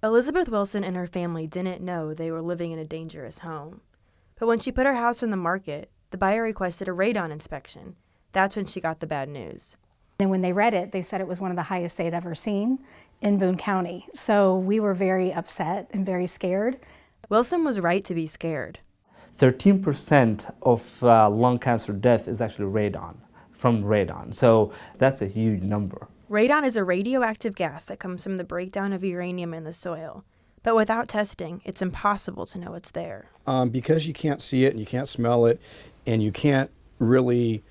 Elizabeth Wilson and her family didn't know they were living in a dangerous home. But when she put her house on the market, the buyer requested a radon inspection. That's when she got the bad news. And when they read it, they said it was one of the highest they'd ever seen in Boone County. So we were very upset and very scared. Wilson was right to be scared. 13% of lung cancer death is actually from radon. So that's a huge number. Radon is a radioactive gas that comes from the breakdown of uranium in the soil. But without testing, it's impossible to know it's there. Because you can't see it and you can't smell it and you can't really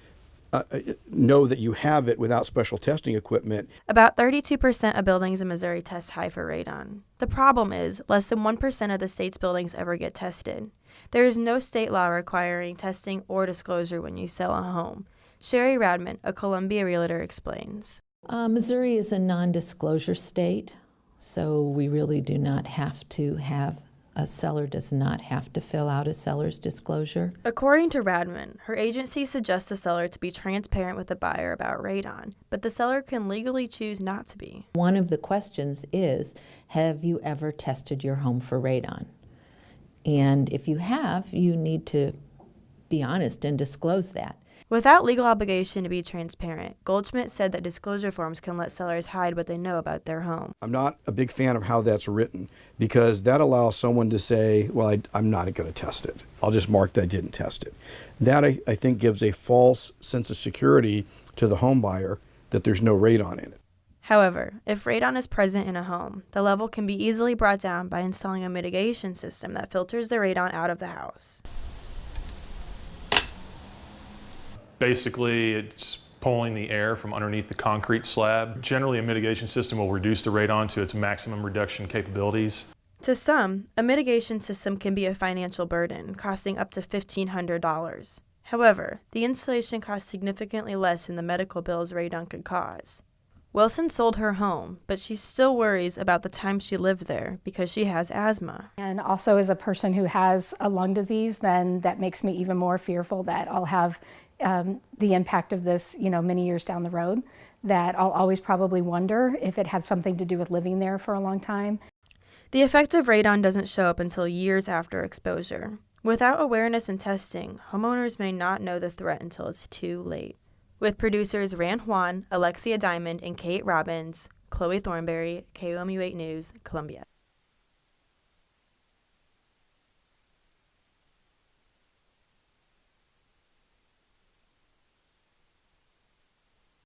know that you have it without special testing equipment. About 32% of buildings in Missouri test high for radon. The problem is less than 1% of the state's buildings ever get tested. There is no state law requiring testing or disclosure when you sell a home. Sherry Radman, a Columbia realtor, explains. Missouri is a non-disclosure state, so we really do not have to have, a seller does not have to fill out a seller's disclosure. According to Radman, her agency suggests the seller to be transparent with the buyer about radon, but the seller can legally choose not to be. One of the questions is, have you ever tested your home for radon? And if you have, you need to be honest and disclose that. Without legal obligation to be transparent, Goldschmidt said that disclosure forms can let sellers hide what they know about their home. I'm not a big fan of how that's written because that allows someone to say, well, I'm not going to test it. I'll just mark that I didn't test it. That, I think, gives a false sense of security to the home buyer that there's no radon in it. However, if radon is present in a home, the level can be easily brought down by installing a mitigation system that filters the radon out of the house. Basically, it's pulling the air from underneath the concrete slab. Generally, a mitigation system will reduce the radon to its maximum reduction capabilities. To some, a mitigation system can be a financial burden, costing up to $1,500. However, the installation costs significantly less than the medical bills radon could cause. Wilson sold her home, but she still worries about the time she lived there because she has asthma. And also as a person who has a lung disease, then that makes me even more fearful that I'll have the impact of this, many years down the road, that I'll always probably wonder if it had something to do with living there for a long time. The effect of radon doesn't show up until years after exposure. Without awareness and testing, homeowners may not know the threat until it's too late. With producers Ran Juan, Alexia Diamond, and Kate Robbins, Chloe Thornberry, KOMU 8 News, Columbia.